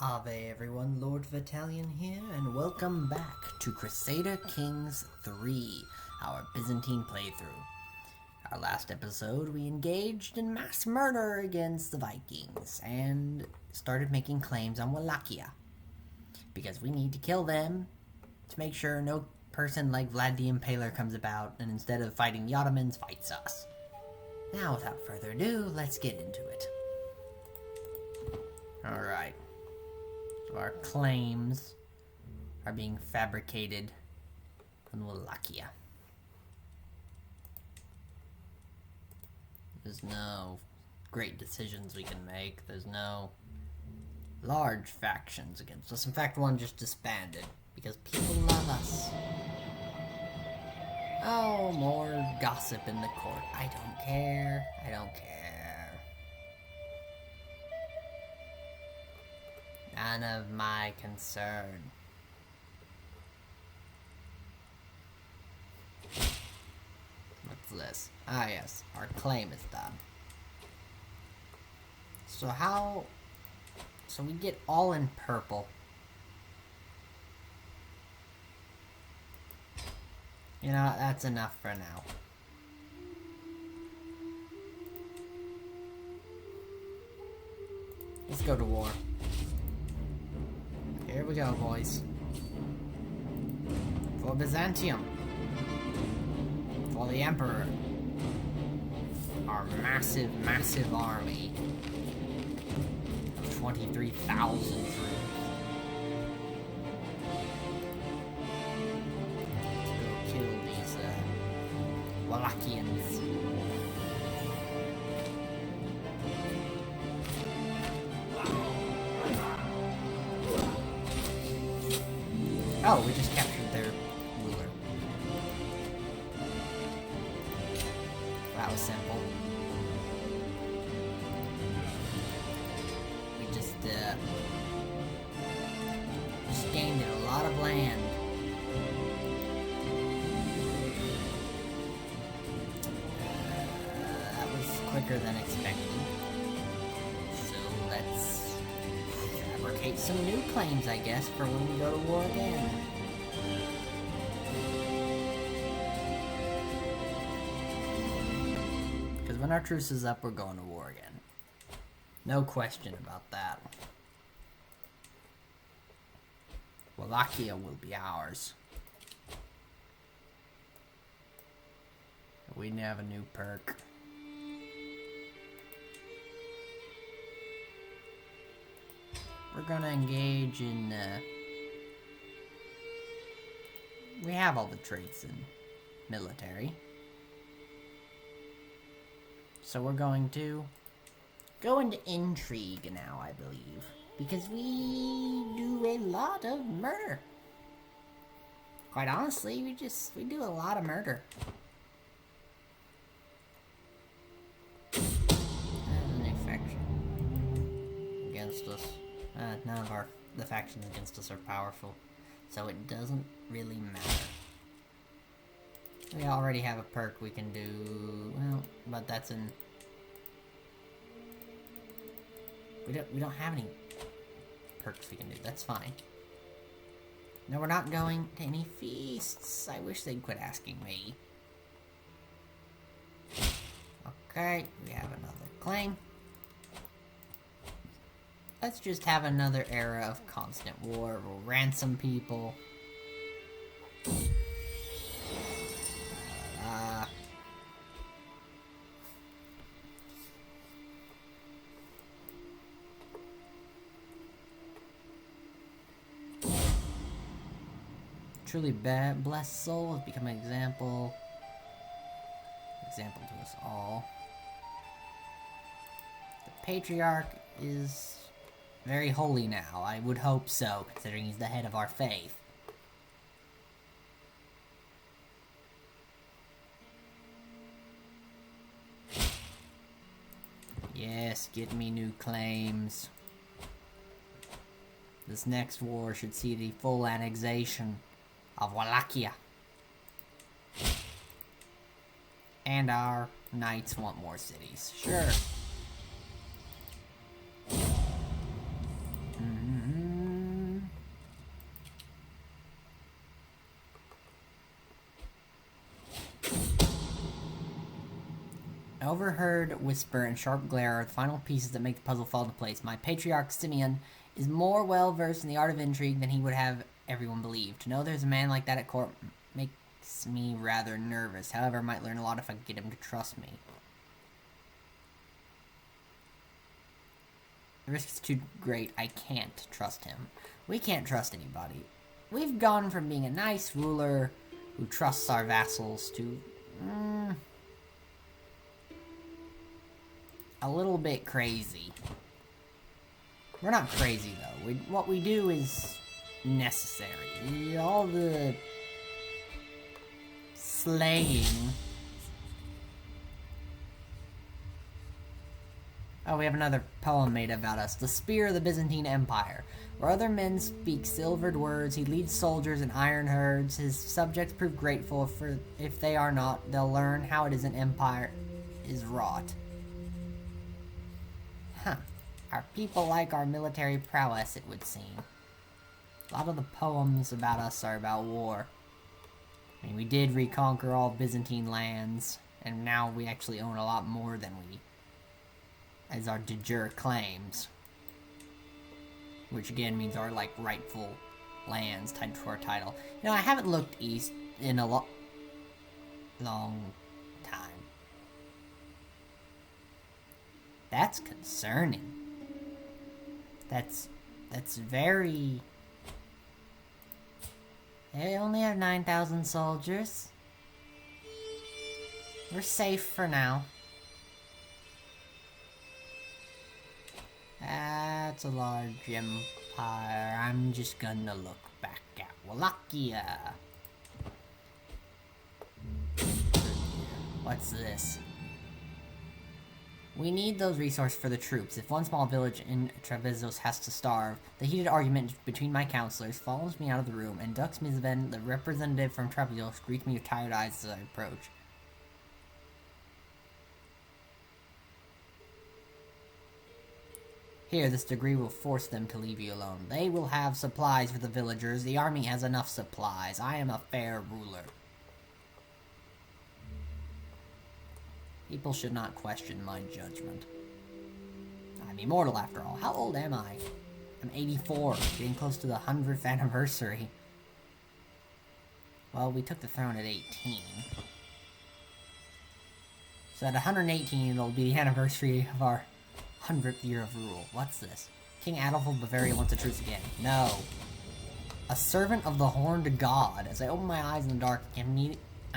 Ave everyone, Lord Vitalian here, and welcome back to Crusader Kings 3, our Byzantine playthrough. Our last episode, we engaged in mass murder against the Vikings, and started making claims on Wallachia. Because we need to kill them, to make sure no person like Vlad the Impaler comes about, and instead of fighting the Ottomans, fights us. Now, without further ado, let's get into it. Alright. So our claims are being fabricated in Wallachia. There's no great decisions we can make. There's no large factions against us. In fact, one just disbanded because people love us. Oh, more gossip in the court. I don't care. I don't care. None of my concern. What's this? Ah, yes. Our claim is done. So how... So we get all in purple. You know, that's enough for now. Let's go to war. Here we go, boys. For Byzantium. For the Emperor. Our massive, massive army. 23,000 troops. To kill these Wallachians. Oh, we just captured their ruler. That was simple. We just gained a lot of land. That was quicker than expected. So let's fabricate some new claims, I guess, for when we go to war again. Because when our truce is up, we're going to war again. No question about that. Wallachia will be ours. We have a new perk. We're gonna engage in, we have all the traits in military. So we're going to go into intrigue now, I believe. Because we do a lot of murder. Quite honestly, we do a lot of murder. There's a new faction against us. None of the factions against us are powerful, so it doesn't really matter. We already have a perk we can do, well, but that's in... We don't have any perks we can do, that's fine. No, we're not going to any feasts. I wish they'd quit asking me. Okay, we have another claim. Let's just have another era of constant war. We'll ransom people. Truly blessed soul has become an example. Example to us all. The Patriarch is very holy now. I would hope so, considering he's the head of our faith. Yes, get me new claims. This next war should see the full annexation of Wallachia. And our knights want more cities. Sure. overheard whisper and sharp glare are the final pieces that make the puzzle fall into place. My patriarch Simeon is more well-versed in the art of intrigue than he would have everyone believe. To know there's a man like that at court makes me rather nervous. However, I might learn a lot if I can get him to trust me. The risk is too great. I can't trust him. We can't trust anybody. We've gone from being a nice ruler who trusts our vassals to a little bit crazy. We're not crazy though. What we do is necessary. All the slaying. Oh, we have another poem made about us. The Spear of the Byzantine Empire. Where other men speak silvered words, he leads soldiers in iron herds. His subjects prove grateful, for if they are not, they'll learn how it is an empire is wrought. Huh. Our people like our military prowess, it would seem. A lot of the poems about us are about war. I mean, we did reconquer all Byzantine lands, and now we actually own a lot more than as our de jure claims. Which again means our, like, rightful lands tied to our title. You know, I haven't looked east in a long time. That's concerning. That's very... They only have 9,000 soldiers. We're safe for now. That's a large empire. I'm just gonna look back at Wallachia. What's this? We need those resources for the troops. If one small village in Trevisos has to starve, the heated argument between my counselors follows me out of the room, and Dux Mizven, the representative from Trevisos, greets me with tired eyes as I approach. Here, this degree will force them to leave you alone. They will have supplies for the villagers. The army has enough supplies. I am a fair ruler. People should not question my judgment. I'm immortal after all. How old am I? I'm 84, getting close to the 100th anniversary. Well, we took the throne at 18. So at 118, it'll be the anniversary of our 100th year of rule. What's this? King Adolf of Bavaria wants a truce again. No. A servant of the horned god. As I open my eyes in the dark, I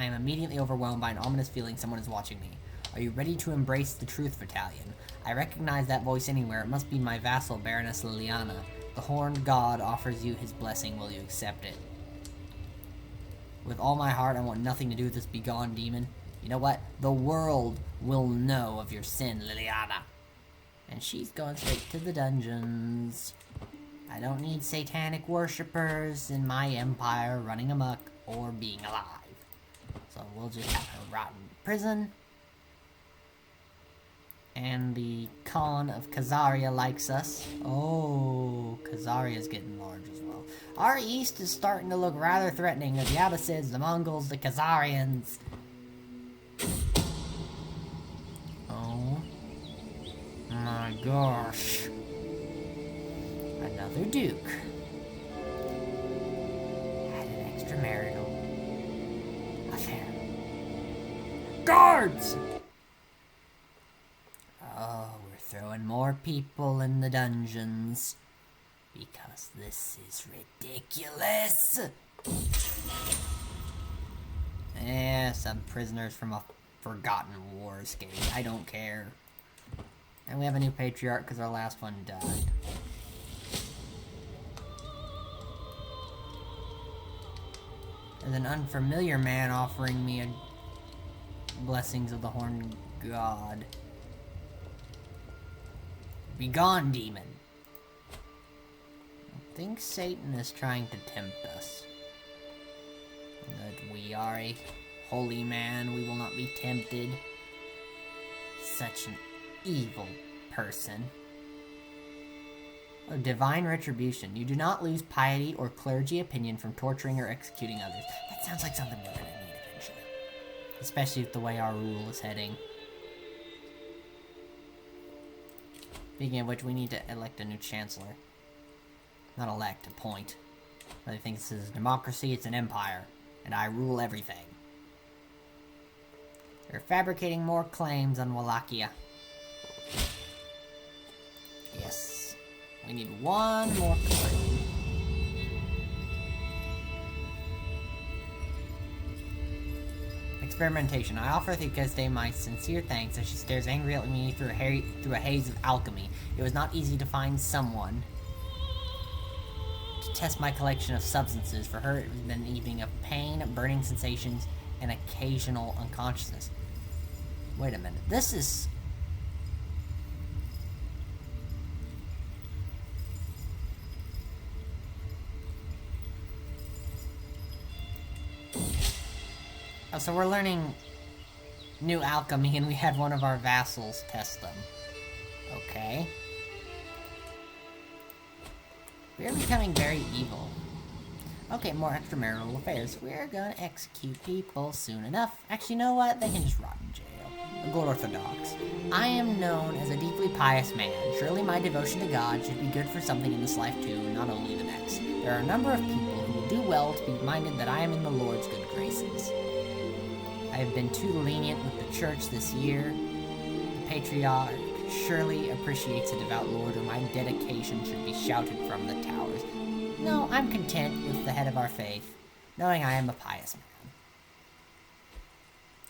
am immediately overwhelmed by an ominous feeling someone is watching me. Are you ready to embrace the truth, Battalion? I recognize that voice anywhere. It must be my vassal, Baroness Liliana. The horned god offers you his blessing. Will you accept it? With all my heart, I want nothing to do with this begone demon. You know what? The world will know of your sin, Liliana. And she's going straight to the dungeons. I don't need satanic worshippers in my empire running amok or being alive. So we'll just have her rot in prison. And the Khan of Khazaria likes us. Oh, Khazaria's getting large as well. Our east is starting to look rather threatening. The Abbasids, the Mongols, the Khazarians. Oh my gosh. Another duke. Had an extramarital affair. Guards! Oh, we're throwing more people in the dungeons. Because this is ridiculous. Some prisoners from a forgotten war escaped. I don't care. And we have a new patriarch because our last one died. There's an unfamiliar man offering me blessings of the horned god. Begone, demon! I think Satan is trying to tempt us. That we are a holy man, we will not be tempted. Such an evil person. Oh, divine retribution. You do not lose piety or clergy opinion from torturing or executing others. That sounds like something we're gonna need eventually. Especially with the way our rule is heading. Speaking of which, we need to elect a new chancellor. Not elect, appoint. I think this is a democracy, it's an empire. And I rule everything. They're fabricating more claims on Wallachia. Yes. We need one more claim. Experimentation. I offer Thikaste my sincere thanks as she stares angrily at me through a haze of alchemy. It was not easy to find someone to test my collection of substances. For her, it has been an evening of pain, burning sensations, and occasional unconsciousness. Wait a minute. This is... Oh, so we're learning new alchemy, and we had one of our vassals test them. Okay. We are becoming very evil. Okay, more extramarital affairs. We're gonna execute people soon enough. Actually, you know what? They can just rot in jail. A good orthodox. I am known as a deeply pious man. Surely my devotion to God should be good for something in this life too, not only the next. There are a number of people who will do well to be reminded that I am in the Lord's good graces. I have been too lenient with the church this year. The patriarch surely appreciates a devout lord, or my dedication should be shouted from the towers. No, I'm content with the head of our faith, knowing I am a pious man.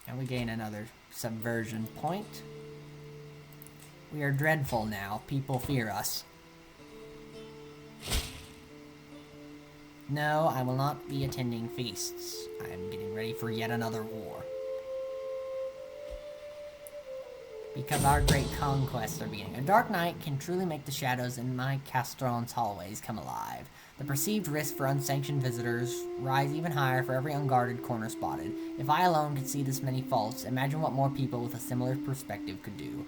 And we gain another subversion point. We are dreadful now. People fear us. No, I will not be attending feasts. I am getting ready for yet another war. Because our great conquests are beginning. A dark night can truly make the shadows in my Castron's hallways come alive. The perceived risk for unsanctioned visitors rise even higher for every unguarded corner spotted. If I alone could see this many faults, imagine what more people with a similar perspective could do.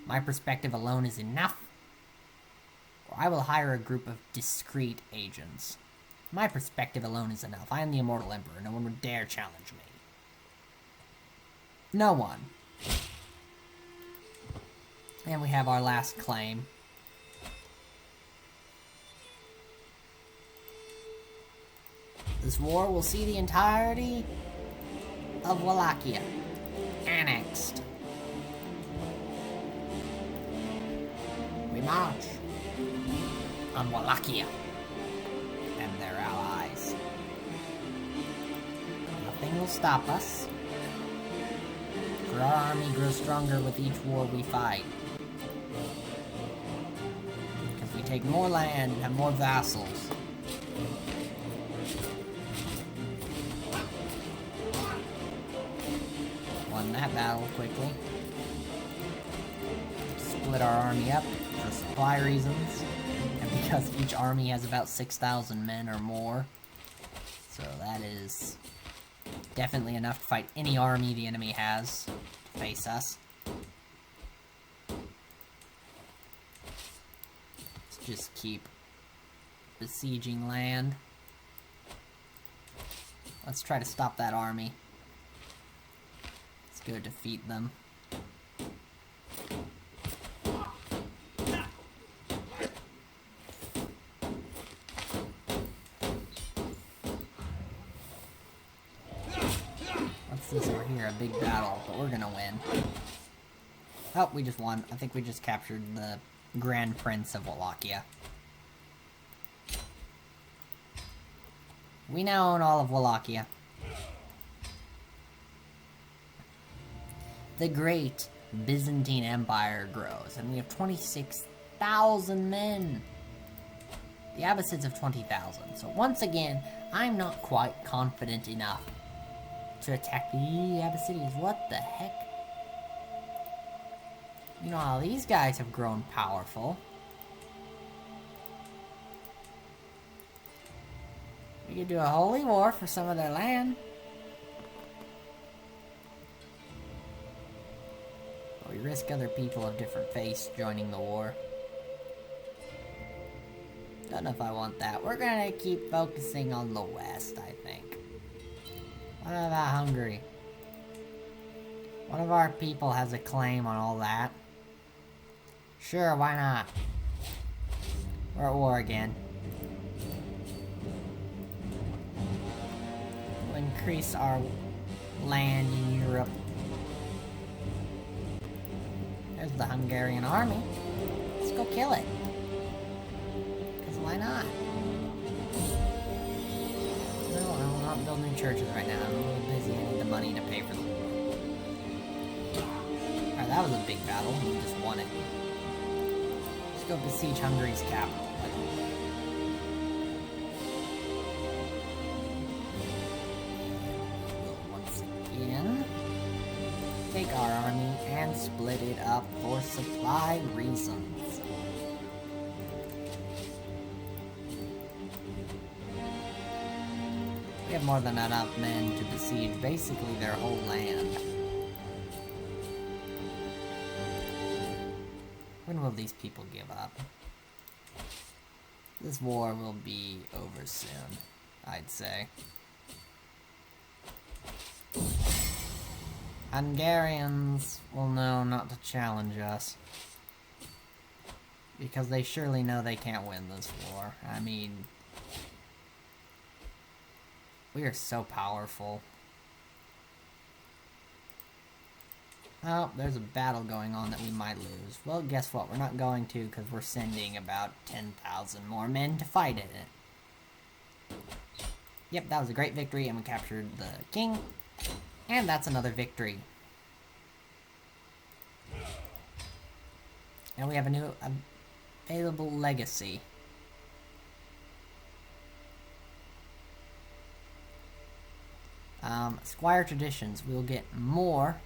My perspective alone is enough, or I will hire a group of discreet agents. My perspective alone is enough. I am the Immortal Emperor. No one would dare challenge me. No one. And we have our last claim. This war will see the entirety of Wallachia annexed. We march on Wallachia and their allies. Nothing will stop us, for our army grows stronger with each war we fight. Because we take more land and have more vassals. Won that battle quickly. Split our army up for supply reasons, and because each army has about 6,000 men or more. So that is definitely enough to fight any army the enemy has to face us. Let's just keep besieging land. Let's try to stop that army. Let's go defeat them. This over here, a big battle, but we're gonna win. Oh, we just won. I think we just captured the Grand Prince of Wallachia. We now own all of Wallachia. The great Byzantine Empire grows, and we have 26,000 men. The Abbasids have 20,000, so once again, I'm not quite confident enough to attack the Abyssinians. What the heck? You know how these guys have grown powerful. We could do a holy war for some of their land. But we risk other people of different faiths joining the war. Don't know if I want that. We're gonna keep focusing on the West, I think. What about Hungary? One of our people has a claim on all that. Sure, why not? We're at war again. We'll increase our land in Europe. There's the Hungarian army. Let's go kill it. Because why not? No, I will not build new churches right now. I'm a little busy. I need the money to pay for them. Alright, that was a big battle. We just won it. Let's go besiege Hungary's capital. Once again, take our army and split it up for supply reasons. We have more than enough men to besiege basically their whole land. When will these people give up? This war will be over soon, I'd say. Hungarians will know not to challenge us. Because they surely know they can't win this war. I mean, we are so powerful. Oh, there's a battle going on that we might lose. Well, guess what? We're not going to, because we're sending about 10,000 more men to fight in it. Yep, that was a great victory, and we captured the king. And that's another victory. And we have a new available legacy. Squire traditions. We'll get more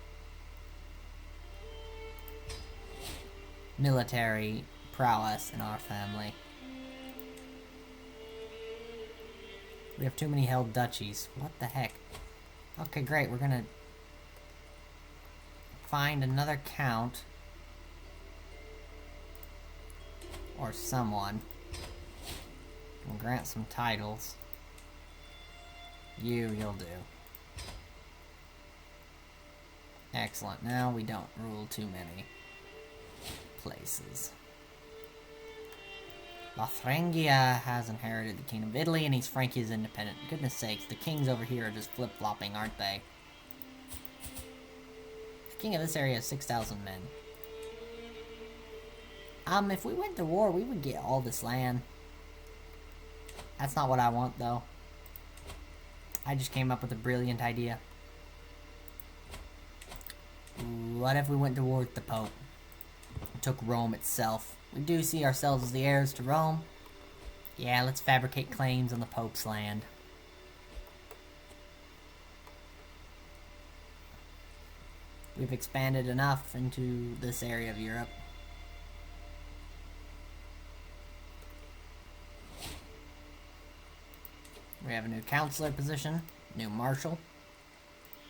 military prowess in our family. We have too many held duchies. What the heck? Okay, great. We're gonna find another count. Or someone. And grant some titles. You'll do. Excellent. Now we don't rule too many places. Lothringia has inherited the Kingdom of Italy, and East Francia is independent. Goodness sakes, the kings over here are just flip-flopping, aren't they? The king of this area has 6,000 men. If we went to war, we would get all this land. That's not what I want, though. I just came up with a brilliant idea. What if we went to war with the Pope? Took Rome itself. We do see ourselves as the heirs to Rome. Yeah, let's fabricate claims on the Pope's land. We've expanded enough into this area of Europe. We have a new counselor position, new marshal.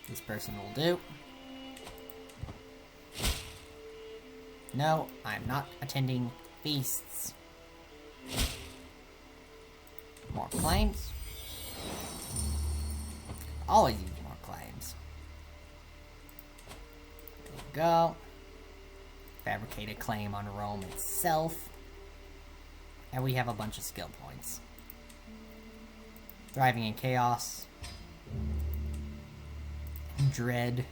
This person will do. No, I'm not attending feasts. More claims. Always use more claims. There we go. Fabricate a claim on Rome itself. And we have a bunch of skill points. Thriving in chaos. Dread.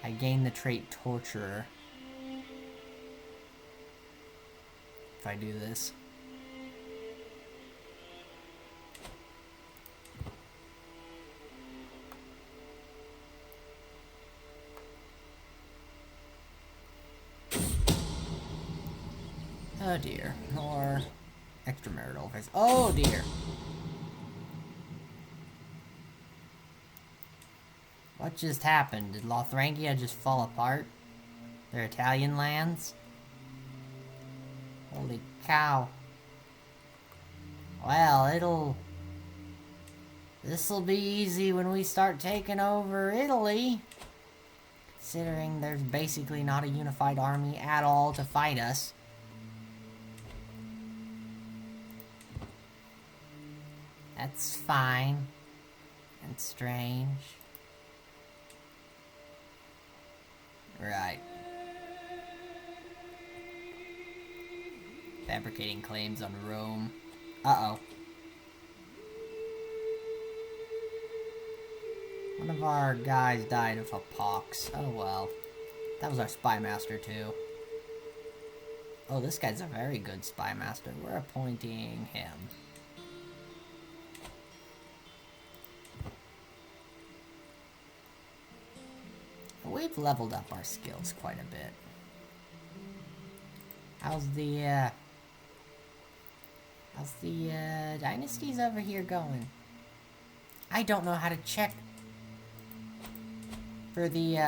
I gain the trait Torturer if I do this. Oh dear. Or extramarital affairs. Oh dear. What just happened? Did Lothringia just fall apart? Their Italian lands? Holy cow. Well, this'll be easy when we start taking over Italy. Considering there's basically not a unified army at all to fight us. That's fine. And strange. Right. Fabricating claims on Rome. Uh-oh. One of our guys died of a pox. Oh well. That was our spy master too. Oh, this guy's a very good spy master. We're appointing him. We've leveled up our skills quite a bit. How's the dynasties over here going? I don't know how to check for the,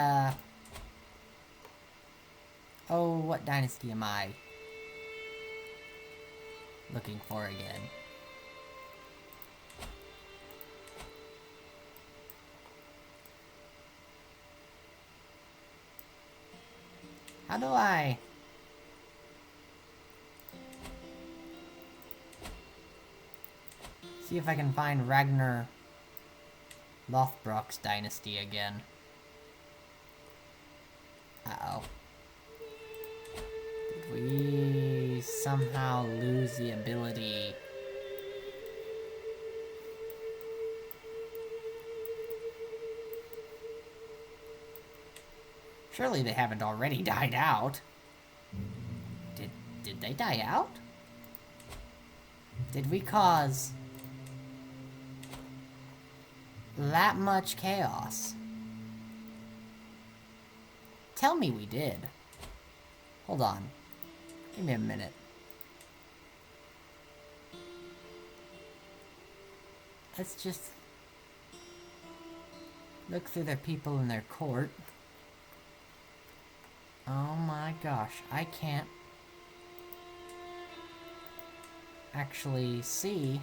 oh, what dynasty am I looking for again? How do I... see if I can find Ragnar Lothbrok's dynasty again. Uh-oh. Did we somehow lose the ability? Surely they haven't already died out. Did they die out? Did we cause that much chaos? Tell me we did. Hold on. Give me a minute. Let's just look through the people in their court. Oh my gosh, I can't actually see.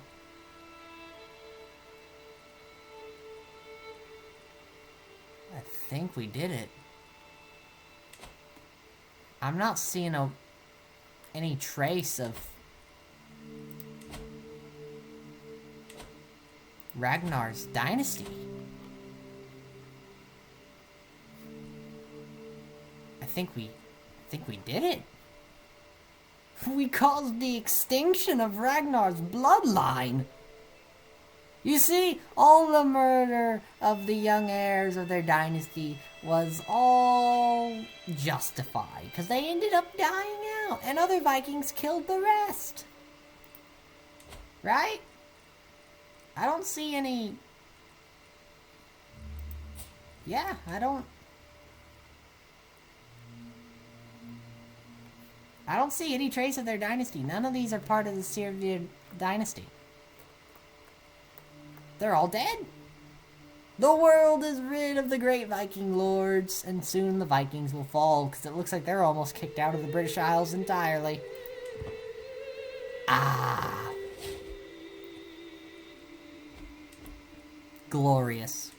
I think we did it. I'm not seeing any trace of Ragnar's dynasty. I think we did it. We caused the extinction of Ragnar's bloodline. You see, all the murder of the young heirs of their dynasty was all justified, because they ended up dying out, and other Vikings killed the rest. Right? I don't see any... yeah, I don't see any trace of their dynasty. None of these are part of the Servian dynasty. They're all dead. The world is rid of the great Viking lords, and soon the Vikings will fall, because it looks like they're almost kicked out of the British Isles entirely. Ah. Glorious.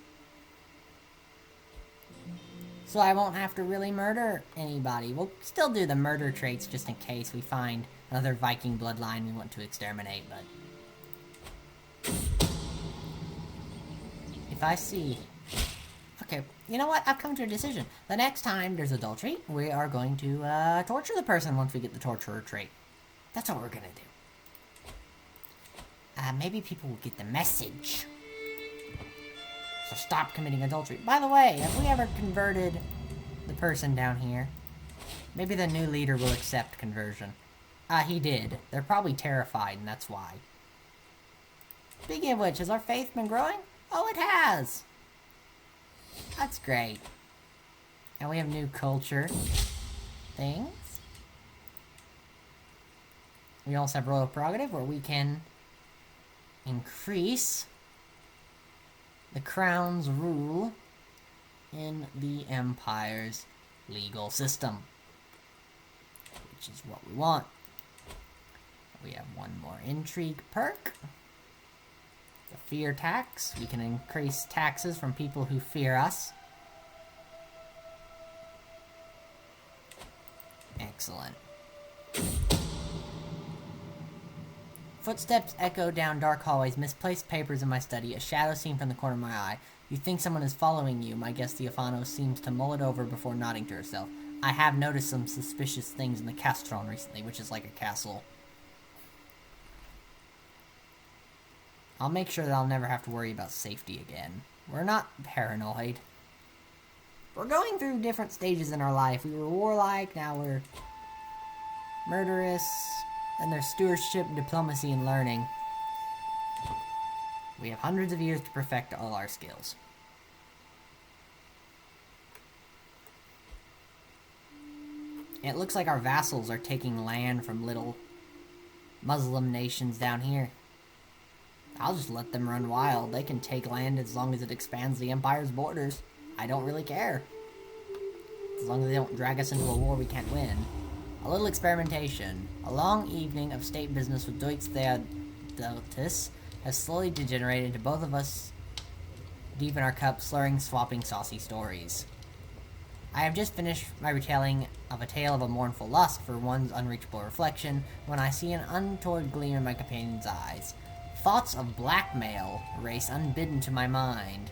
So I won't have to really murder anybody. We'll still do the murder traits just in case we find another Viking bloodline we want to exterminate, but... if I see... okay, you know what? I've come to a decision. The next time there's adultery, we are going to torture the person once we get the torturer trait. That's what we're gonna do. Maybe people will get the message. So stop committing adultery. By the way, have we ever converted the person down here? Maybe the new leader will accept conversion. He did. They're probably terrified, and that's why. Speaking of which, has our faith been growing? Oh, it has! That's great. And we have new culture things. We also have royal prerogative, where we can increase the crown's rule in the Empire's legal system, which is what we want. We have one more intrigue perk. The fear tax. We can increase taxes from people who fear us. Excellent. Footsteps echo down dark hallways, misplaced papers in my study, a shadow seen from the corner of my eye. You think someone is following you, my guest Theophano seems to mull it over before nodding to herself. I have noticed some suspicious things in the Castron recently, which is like a castle. I'll make sure that I'll never have to worry about safety again. We're not paranoid. We're going through different stages in our life. We were warlike, now we're murderous, and there's stewardship, diplomacy, and learning. We have hundreds of years to perfect all our skills. It looks like our vassals are taking land from little Muslim nations down here. I'll just let them run wild. They can take land as long as it expands the Empire's borders. I don't really care. As long as they don't drag us into a war we can't win. A little experimentation. A long evening of state business with Deutz Theodotus has slowly degenerated into both of us deep in our cups, slurring, swapping saucy stories. I have just finished my retelling of a tale of a mournful lust for one's unreachable reflection when I see an untoward gleam in my companion's eyes. Thoughts of blackmail race unbidden to my mind.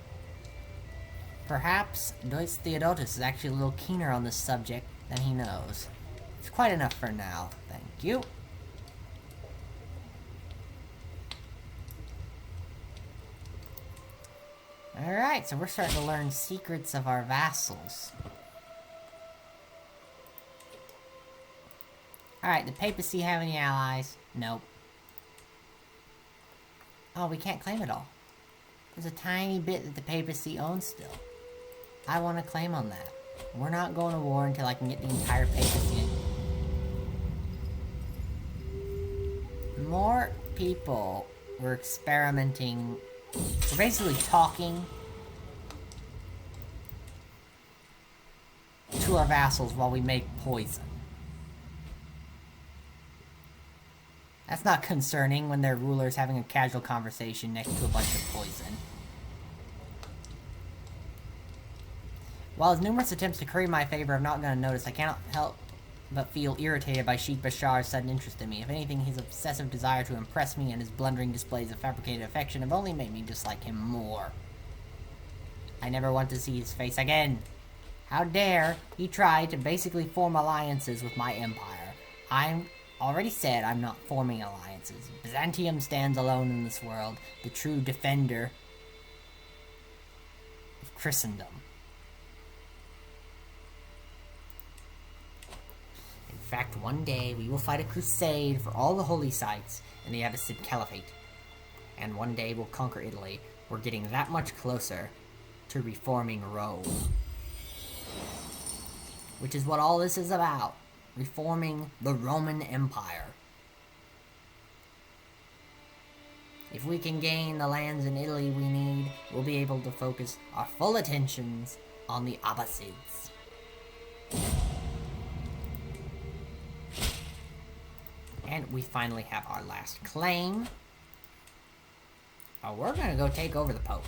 Perhaps Deutz Theodotus is actually a little keener on this subject than he knows. It's quite enough for now, thank you. Alright, so we're starting to learn secrets of our vassals. Alright, the papacy have any allies? Nope. Oh, we can't claim it all. There's a tiny bit that the papacy owns still. I want to claim on that. We're not going to war until I can get the entire papacy. More people were experimenting. We're basically talking to our vassals while we make poison. That's not concerning when their ruler's having a casual conversation next to a bunch of poison. While his numerous attempts to curry my favor have not gone unnoticed, I cannot help but feel irritated by Sheikh Bashar's sudden interest in me. If anything, his obsessive desire to impress me and his blundering displays of fabricated affection have only made me dislike him more. I never want to see his face again. How dare he try to basically form alliances with my empire. I'm already said I'm not forming alliances. Byzantium stands alone in this world, the true defender of Christendom. In fact, one day we will fight a crusade for all the holy sites in the Abbasid Caliphate. And one day we'll conquer Italy. We're getting that much closer to reforming Rome. Which is what all this is about. Reforming the Roman Empire. If we can gain the lands in Italy we need, we'll be able to focus our full attentions on the Abbasids. And we finally have our last claim. Oh, we're gonna go take over the Pope.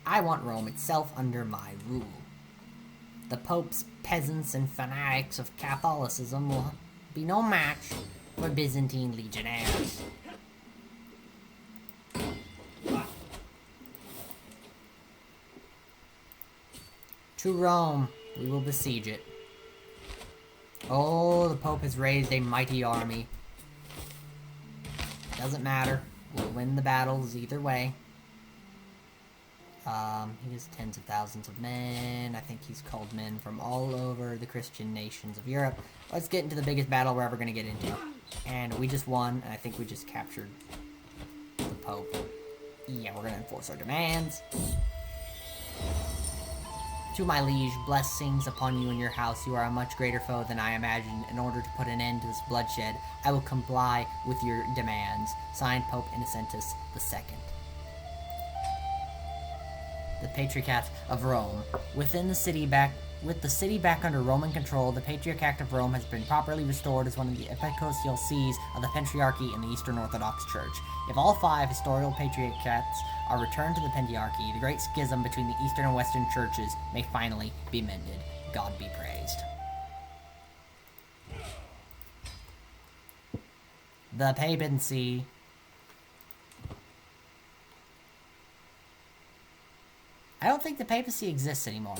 I want Rome itself under my rule. The Pope's peasants and fanatics of Catholicism will be no match for Byzantine legionnaires. To Rome, we will besiege it. Oh, the Pope has raised a mighty army. Doesn't matter. We'll win the battles either way. He has tens of thousands of men. I think he's called men from all over the Christian nations of Europe. Let's get into the biggest battle we're ever going to get into. And we just won, and I think we just captured the Pope. Yeah, we're going to enforce our demands. To my liege, blessings upon you and your house. You are a much greater foe than I imagined. In order to put an end to this bloodshed, I will comply with your demands. Signed, Pope Innocentus II. The Patriarchate of Rome. With the city back under Roman control, the Patriarchate of Rome has been properly restored as one of the episcopal sees of the Patriarchy in the Eastern Orthodox Church. If all 5 historical patriarchates are returned to the Pentarchy, the great schism between the Eastern and Western churches may finally be mended. God be praised. The papacy. I don't think the papacy exists anymore.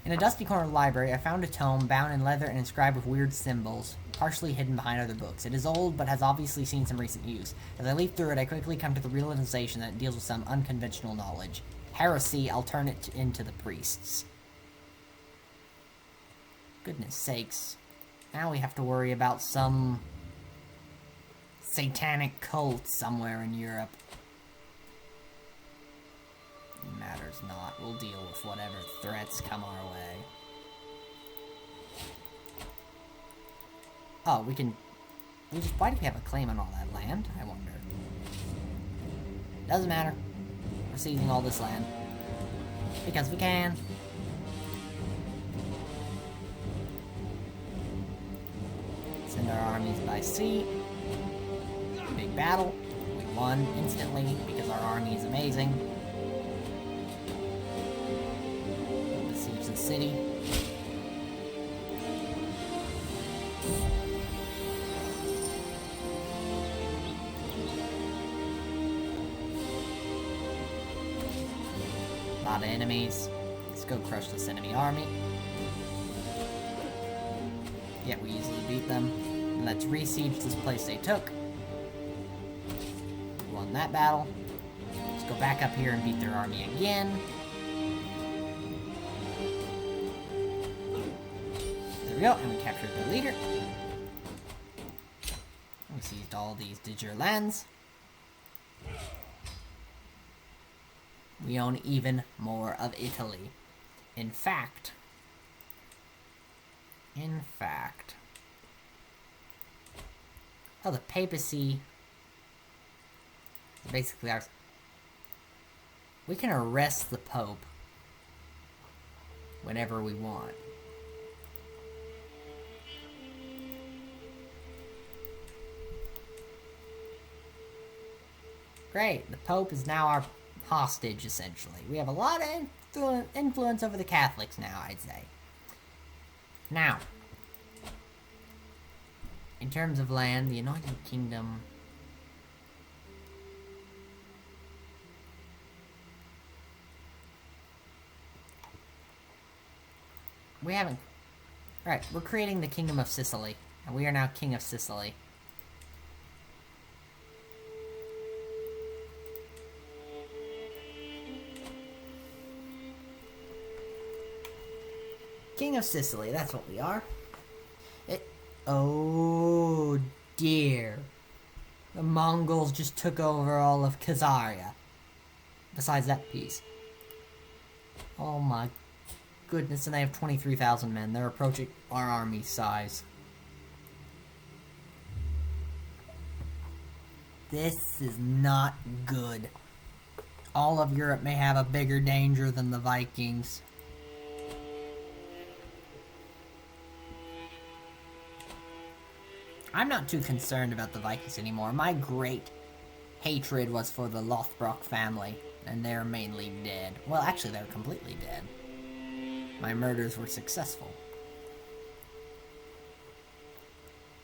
In a dusty corner of the library, I found a tome bound in leather and inscribed with weird symbols, partially hidden behind other books. It is old, but has obviously seen some recent use. As I leaf through it, I quickly come to the realization that it deals with some unconventional knowledge. Heresy, I'll turn it into the priests. Goodness sakes. Now we have to worry about some satanic cult somewhere in Europe. It matters not. We'll deal with whatever threats come our way. Oh, we can... why do we have a claim on all that land, I wonder? Doesn't matter. We're seizing all this land. Because we can. Send our armies by sea. Big battle. We won instantly because our army is amazing. We'll besiege the city. A lot of enemies. Let's go crush this enemy army. Yeah, we easily beat them. And let's re-siege this place they took. We won that battle. Let's go back up here and beat their army again. There we go, and we captured their leader. We seized all these digital lands. We own even more of Italy. In fact, oh, the papacy is basically ours. We can arrest the Pope whenever we want. Great, the Pope is now our hostage, essentially. We have a lot of influence over the Catholics now, I'd say. Now, in terms of land, the United Kingdom... we haven't... Alright, we're creating the Kingdom of Sicily. And we are now King of Sicily. King of Sicily, that's what we are. Oh dear. The Mongols just took over all of Khazaria. Besides that piece. Oh my goodness, and they have 23,000 men. They're approaching our army size. This is not good. All of Europe may have a bigger danger than the Vikings. I'm not too concerned about the Vikings anymore. My great hatred was for the Lothbrok family, and they're mainly dead. Well, actually, they're completely dead. My murders were successful.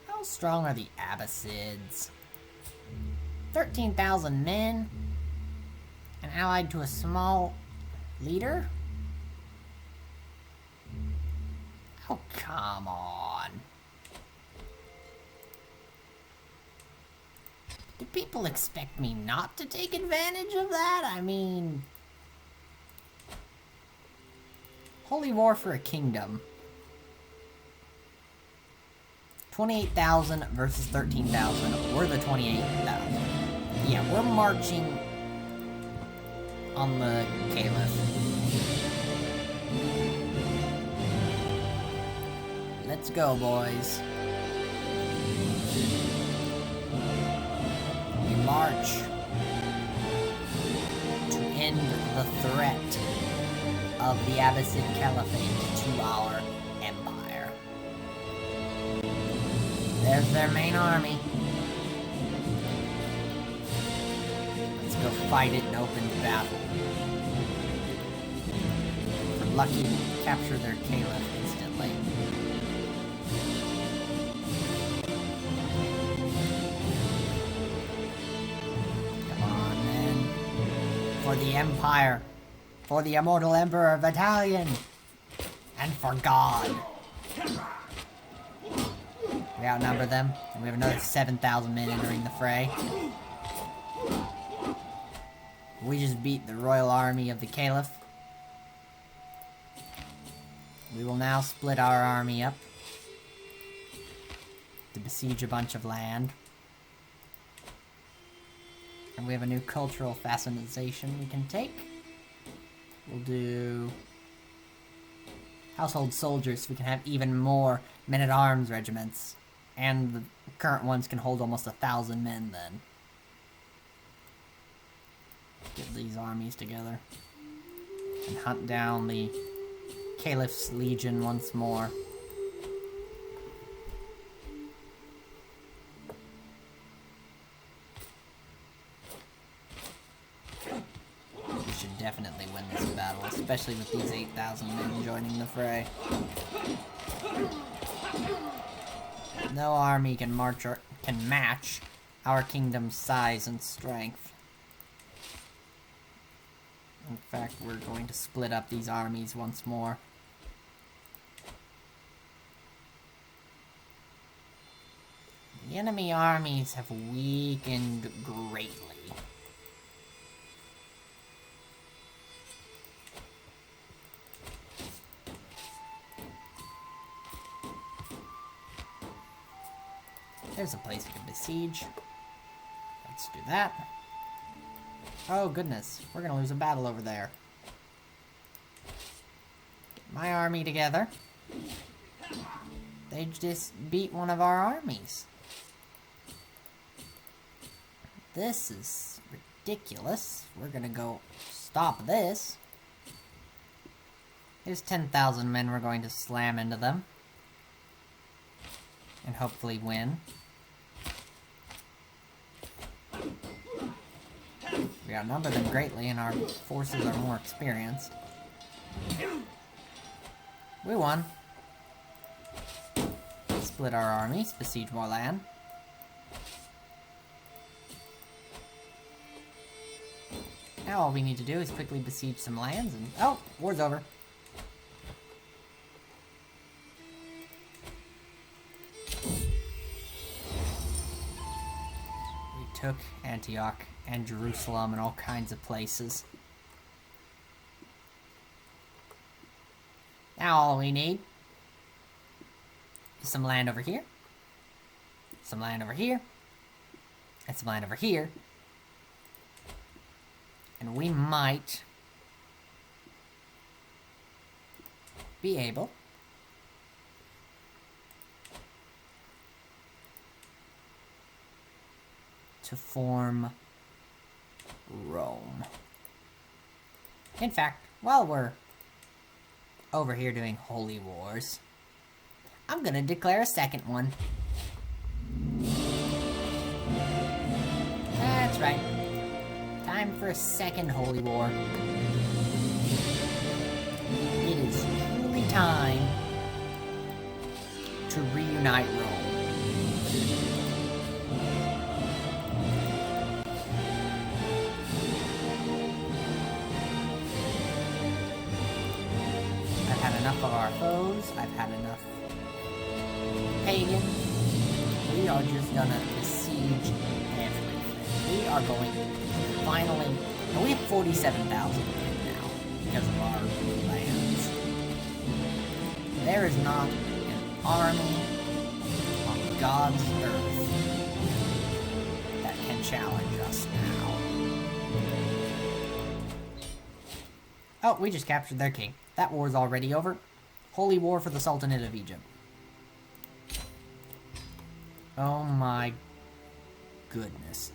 How strong are the Abbasids? 13,000 men? And allied to a small leader? Oh, come on. Do people expect me not to take advantage of that? I mean... Holy War for a Kingdom. 28,000 versus 13,000. We're the 28,000. Yeah, we're marching on the Caliph. Let's go, boys. We march to end the threat of the Abbasid Caliphate to our empire. There's their main army. Let's go fight it in open battle. If we're lucky to capture their Caliph instantly. Come on, man. For the Empire. For the Immortal Emperor Battalion. And for God. We outnumber them, and we have another 7,000 men entering the fray. We just beat the royal army of the Caliph. We will now split our army up to besiege a bunch of land. And we have a new cultural fascination we can take. We'll do household soldiers so we can have even more men-at-arms regiments. And the current ones can hold almost 1,000 men then. Get these armies together. And hunt down the Caliph's Legion once more. We should definitely win this battle, especially with these 8,000 men joining the fray. No army can match our kingdom's size and strength. In fact, we're going to split up these armies once more. The enemy armies have weakened greatly. There's a place we can besiege. Let's do that. Oh goodness, we're gonna lose a battle over there. Get my army together. They just beat one of our armies. This is ridiculous. We're gonna go stop this. Here's 10,000 men we're going to slam into them. And hopefully win. We outnumber them greatly and our forces are more experienced. We won. Split our armies, besiege more land. Now all we need to do is quickly besiege some lands and... Oh! War's over. We took Antioch and Jerusalem and all kinds of places. Now all we need is some land over here, some land over here, and some land over here. And we might be able to form Rome. In fact, while we're over here doing holy wars, I'm gonna declare a second one. That's right. Time for a second holy war. It is truly time to reunite Rome. I've had enough of our foes. I've had enough pagans. We are just gonna besiege everything. We are going to finally... And we have 47,000 now because of our lands. There is not an army on God's earth that can challenge us now. Oh, we just captured their king. That war's already over. Holy war for the Sultanate of Egypt. Oh my goodness.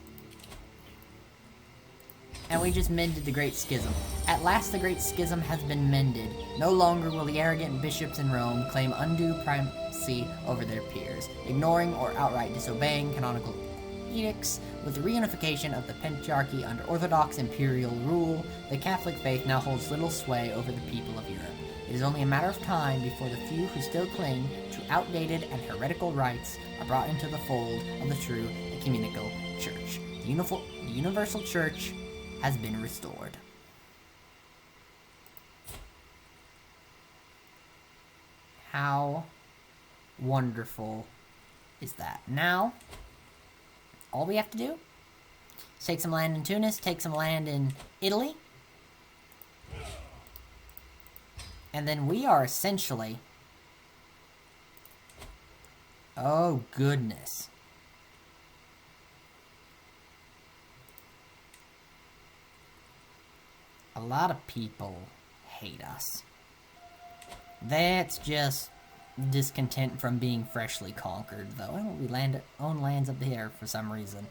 And we just mended the Great Schism. At last the Great Schism has been mended. No longer will the arrogant bishops in Rome claim undue primacy over their peers, ignoring or outright disobeying canonical edicts. With the reunification of the Patriarchy under Orthodox imperial rule, the Catholic faith now holds little sway over the people of Europe. It is only a matter of time before the few who still cling to outdated and heretical rites are brought into the fold of the true ecumenical church. The universal church has been restored. How wonderful is that? Now, all we have to do is take some land in Tunis, take some land in Italy, and then we are essentially... Oh, goodness. A lot of people hate us. That's just discontent from being freshly conquered, though. Why don't we own lands up here for some reason?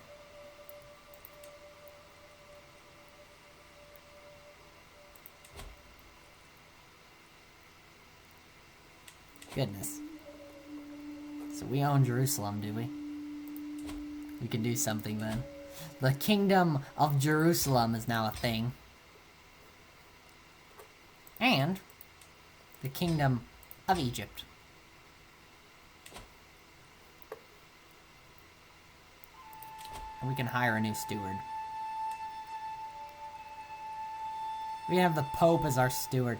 Goodness. So we own Jerusalem, do we? We can do something then. The Kingdom of Jerusalem is now a thing. And the Kingdom of Egypt. And we can hire a new steward. We have the Pope as our steward.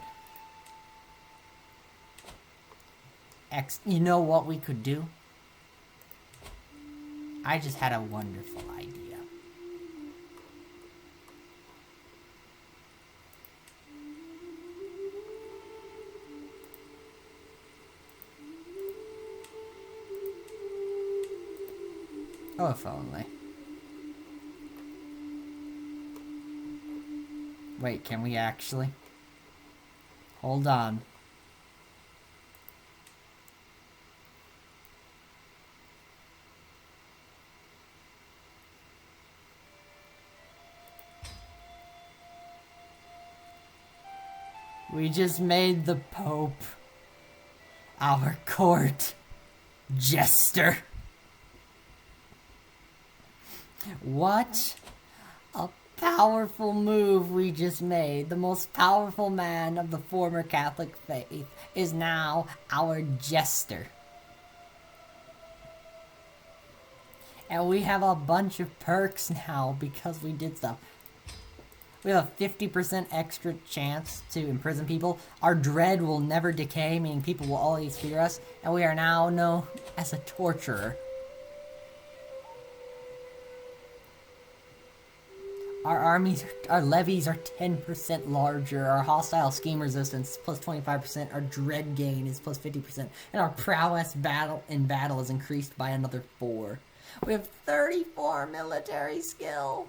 You know what we could do? I just had a wonderful idea. Oh, if only. Wait, can we actually? Hold on. We just made the Pope our court jester. What a powerful move we just made. The most powerful man of the former Catholic faith is now our jester. And we have a bunch of perks now because we did stuff. We have a 50% extra chance to imprison people. Our dread will never decay, meaning people will always fear us. And we are now known as a torturer. Our levies are 10% larger. Our hostile scheme resistance is plus 25%. Our dread gain is plus 50%. And our prowess in battle is increased by another 4. We have 34 military skill.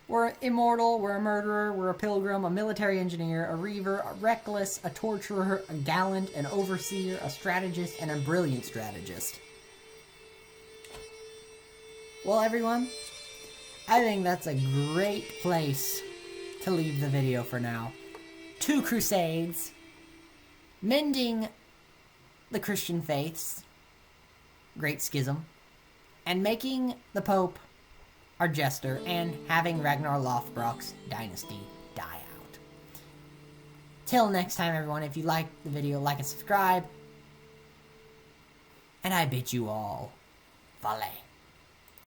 We're immortal, we're a murderer, we're a pilgrim, a military engineer, a reaver, a reckless, a torturer, a gallant, an overseer, a strategist, and a brilliant strategist. Well, everyone, I think that's a great place to leave the video for now. 2 crusades, mending the Christian faiths, Great Schism, and making the Pope our jester, and having Ragnar Lothbrok's dynasty die out. Till next time, everyone, if you liked the video, like and subscribe. And I bid you all, Valet.